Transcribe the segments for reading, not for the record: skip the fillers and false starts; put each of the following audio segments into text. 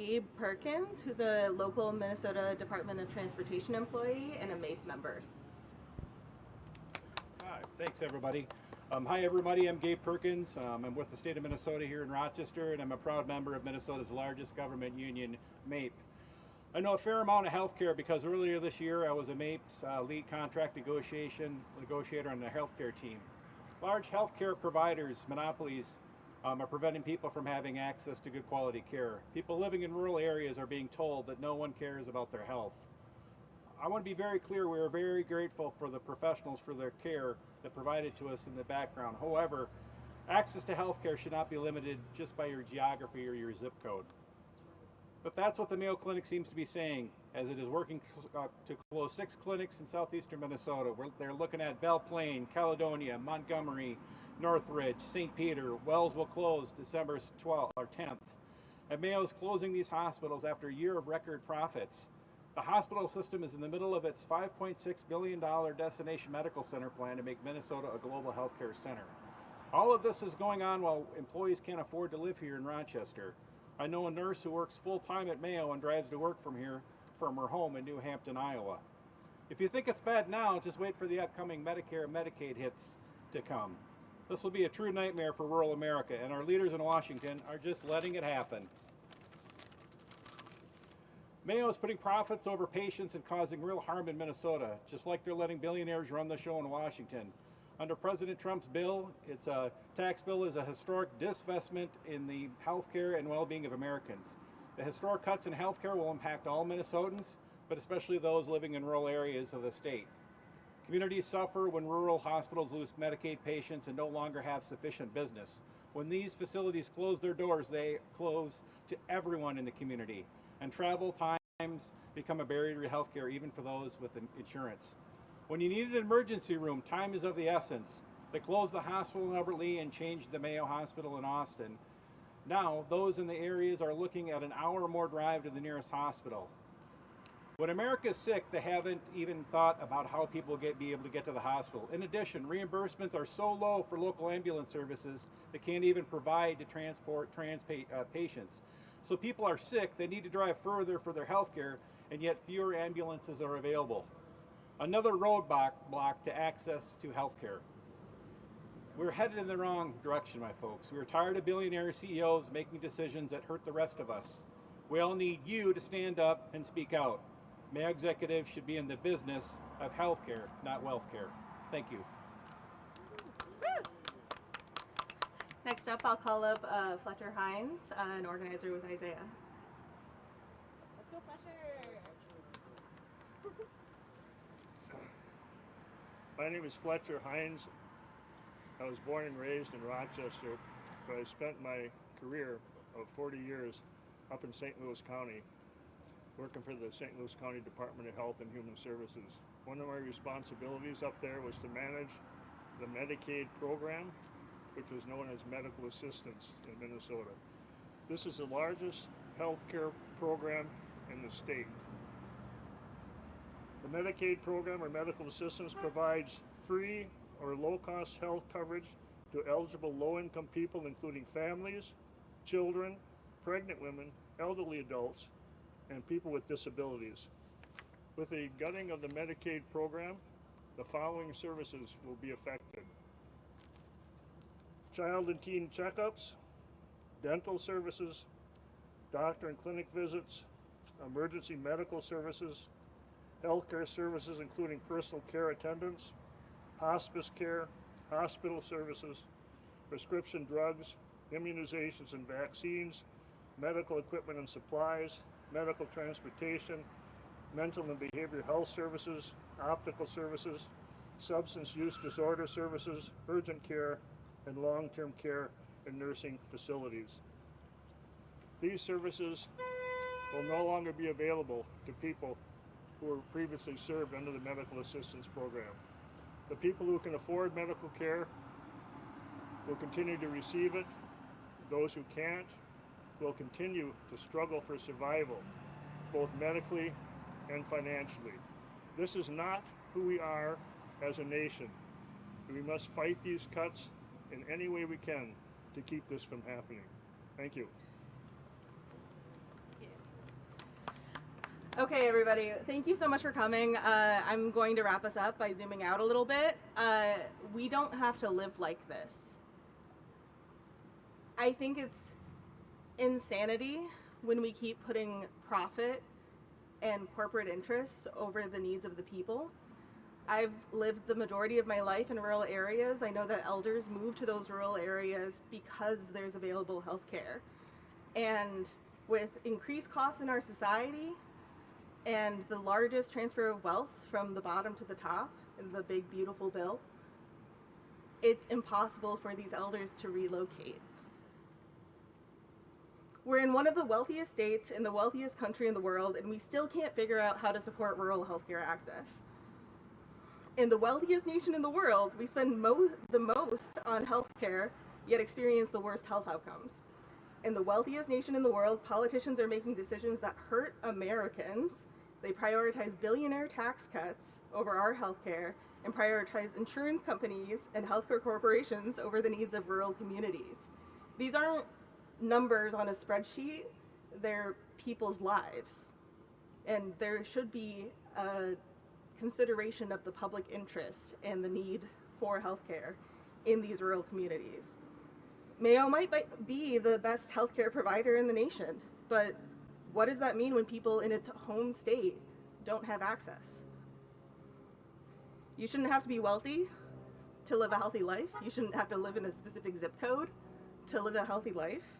Gabe Perkins, who's a local Minnesota Department of Transportation employee and a MAPE member. Hi, thanks everybody. Hi everybody, I'm Gabe Perkins. I'm with the state of Minnesota here in Rochester, and I'm a proud member of Minnesota's largest government union, MAPE. I know a fair amount of healthcare because earlier this year I was a MAPE's lead contract negotiator on the healthcare team. Large healthcare providers, monopolies, are preventing people from having access to good quality care. People living in rural areas are being told that no one cares about their health. I want to be very clear, we are very grateful for the professionals for their care that provided to us in the background. However, access to healthcare should not be limited just by your geography or your zip code. But that's what the Mayo Clinic seems to be saying, as it is working to close 6 clinics in southeastern Minnesota. They're looking at Belle Plaine, Caledonia, Montgomery, Northridge, St. Peter. Wells will close December 12th or 10th. And Mayo is closing these hospitals after a year of record profits. The hospital system is in the middle of its $5.6 billion destination medical center plan to make Minnesota a global healthcare center. All of this is going on while employees can't afford to live here in Rochester. I know a nurse who works full-time at Mayo and drives to work from her home in New Hampton, Iowa. If you think it's bad now, just wait for the upcoming Medicare and Medicaid hits to come. This will be a true nightmare for rural America, and our leaders in Washington are just letting it happen. Mayo is putting profits over patients and causing real harm in Minnesota, just like they're letting billionaires run the show in Washington. Under President Trump's bill, its tax bill is a historic disinvestment in the healthcare and well-being of Americans. The historic cuts in healthcare will impact all Minnesotans, but especially those living in rural areas of the state. Communities suffer when rural hospitals lose Medicaid patients and no longer have sufficient business. When these facilities close their doors, they close to everyone in the community, and travel times become a barrier to healthcare, even for those with insurance. When you need an emergency room, time is of the essence. They closed the hospital in Albert Lea and changed the Mayo Hospital in Austin. Now, those in the areas are looking at an hour or more drive to the nearest hospital. When America is sick, they haven't even thought about how people be able to get to the hospital. In addition, reimbursements are so low for local ambulance services, they can't even provide to transport patients. So people are sick, they need to drive further for their health care, and yet fewer ambulances are available. Another roadblock to access to health care. We're headed in the wrong direction, my folks. We're tired of billionaire CEOs making decisions that hurt the rest of us. We all need you to stand up and speak out. Mayo executives should be in the business of health care, not wealth care. Thank you. Next up, I'll call up Fletcher Hines, an organizer with Isaiah. Let's go, Fletcher! My name is Fletcher Hines. I was born and raised in Rochester, but I spent my career of 40 years up in St. Louis County, working for the St. Louis County Department of Health and Human Services. One of my responsibilities up there was to manage the Medicaid program, which was known as medical assistance in Minnesota. This is the largest healthcare program in the state. The Medicaid program, or medical assistance, provides free or low-cost health coverage to eligible low-income people, including families, children, pregnant women, elderly adults, and people with disabilities. With the gutting of the Medicaid program, the following services will be affected: child and teen checkups, dental services, doctor and clinic visits, emergency medical services, healthcare services including personal care attendants, hospice care, hospital services, prescription drugs, immunizations and vaccines, medical equipment and supplies, medical transportation, mental and behavioral health services, optical services, substance use disorder services, urgent care, and long-term care and nursing facilities. These services will no longer be available to people who were previously served under the medical assistance program. The people who can afford medical care will continue to receive it. Those who can't will continue to struggle for survival, both medically and financially. This is not who we are as a nation. We must fight these cuts in any way we can to keep this from happening. Thank you. Okay, everybody, thank you so much for coming. I'm going to wrap us up by zooming out a little bit. We don't have to live like this. I think it's insanity when we keep putting profit and corporate interests over the needs of the people. I've lived the majority of my life in rural areas. I know that elders move to those rural areas because there's available health care. And with increased costs in our society, and the largest transfer of wealth from the bottom to the top in the big, beautiful bill, it's impossible for these elders to relocate. We're in one of the wealthiest states in the wealthiest country in the world, and we still can't figure out how to support rural healthcare access. In the wealthiest nation in the world, we spend the most on healthcare, yet experience the worst health outcomes. In the wealthiest nation in the world, politicians are making decisions that hurt Americans. They prioritize billionaire tax cuts over our healthcare and prioritize insurance companies and healthcare corporations over the needs of rural communities. These aren't numbers on a spreadsheet, they're people's lives. And there should be a consideration of the public interest and the need for healthcare in these rural communities. Mayo might be the best healthcare provider in the nation, but what does that mean when people in its home state don't have access? You shouldn't have to be wealthy to live a healthy life. You shouldn't have to live in a specific zip code to live a healthy life.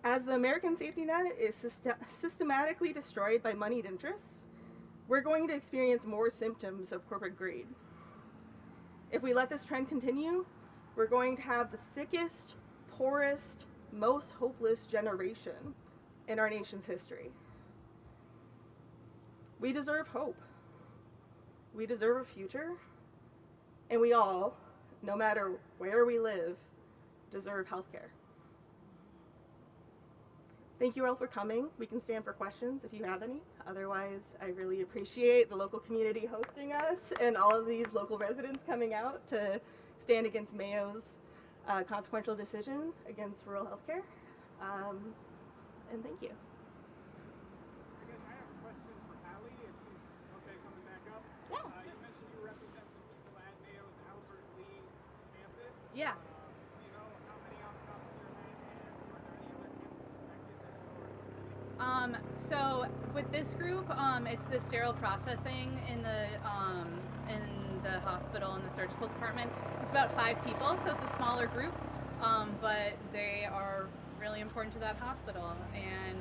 As the American safety net is systematically destroyed by moneyed interests, we're going to experience more symptoms of corporate greed. If we let this trend continue, we're going to have the sickest, poorest, most hopeless generation in our nation's history. We deserve hope. We deserve a future, and we all, no matter where we live, deserve healthcare. Thank you all for coming. We can stand for questions if you have any. Otherwise, I really appreciate the local community hosting us and all of these local residents coming out to stand against Mayo's consequential decision against rural healthcare. And thank you. I guess I have a question for Hallie, if she's okay coming back up. Yeah. You mentioned you represent some people at Mayo's Albert Lee campus. Yeah. Do you know how many off the top of your head, and are there any other campuses connected? So with this group, it's the sterile processing in the hospital in the surgical department. It's about 5 people, so it's a smaller group, but they are really important to that hospital, and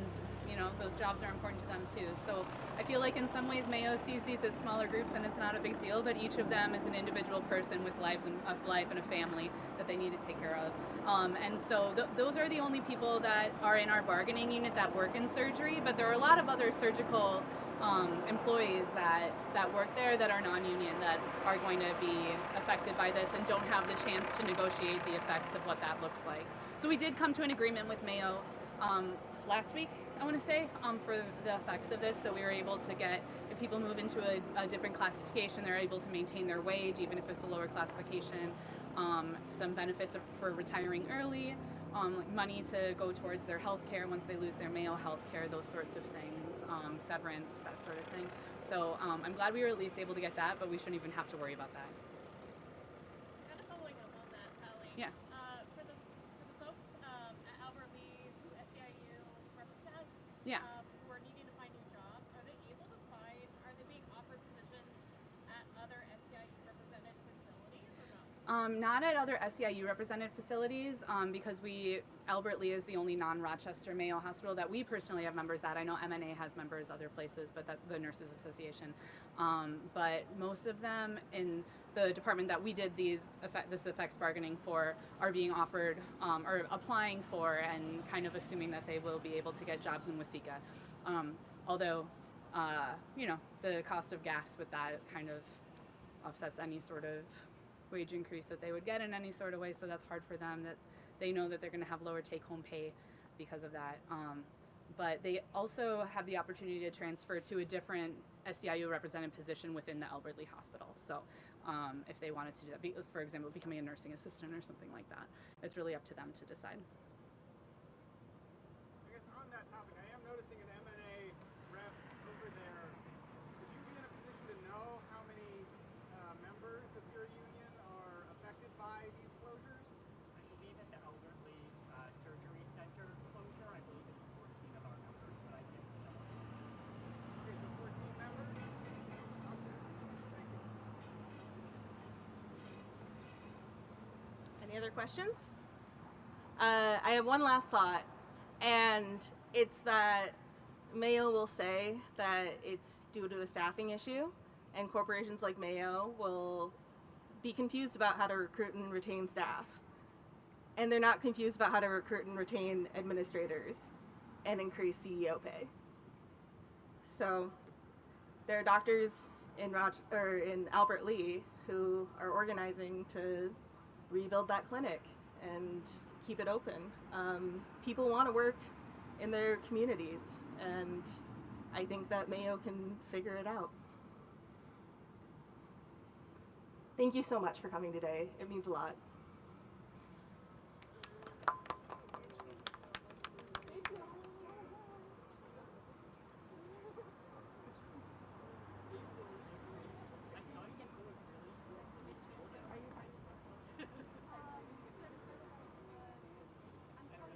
those jobs are important to them too. So I feel like in some ways Mayo sees these as smaller groups and it's not a big deal, but each of them is an individual person with life and a family that they need to take care of. And so those are the only people that are in our bargaining unit that work in surgery, but there are a lot of other surgical employees that work there that are non-union that are going to be affected by this and don't have the chance to negotiate the effects of what that looks like. So we did come to an agreement with Mayo last week, I want to say, for the effects of this. So we were able to get, if people move into a different classification, they're able to maintain their wage, even if it's a lower classification, some benefits for retiring early, money to go towards their health care once they lose their Mayo health care, those sorts of things, severance, that sort of thing. So I'm glad we were at least able to get that, but we shouldn't even have to worry about that. Kind of following up on that, Hallie. Yeah. For the folks at Albert Lee who SEIU represents, Yeah. who are needing to find new jobs, are they being offered positions at other SEIU represented facilities or no? Not at other SEIU represented facilities, because Albert Lee is the only non-Rochester Mayo hospital that we personally have members at. I know MNA has members other places, but that's the Nurses Association. But most of them in the department that we did this effects bargaining for are being offered or applying for and kind of assuming that they will be able to get jobs in Waseca. Although, the cost of gas with that kind of offsets any sort of wage increase that they would get in any sort of way, so that's hard for them, that they know that they're going to have lower take-home pay because of that. But they also have the opportunity to transfer to a different SEIU represented position within the Albert Lee Hospital. So if they wanted to do that, for example, becoming a nursing assistant or something like that, it's really up to them to decide. I guess on that topic, I am noticing an MNA Any other questions? I have one last thought, and it's that Mayo will say that it's due to a staffing issue, and corporations like Mayo will be confused about how to recruit and retain staff. And they're not confused about how to recruit and retain administrators and increase CEO pay. So there are doctors in Albert Lee who are organizing to rebuild that clinic and keep it open. People want to work in their communities, and I think that Mayo can figure it out. Thank you so much for coming today. It means a lot.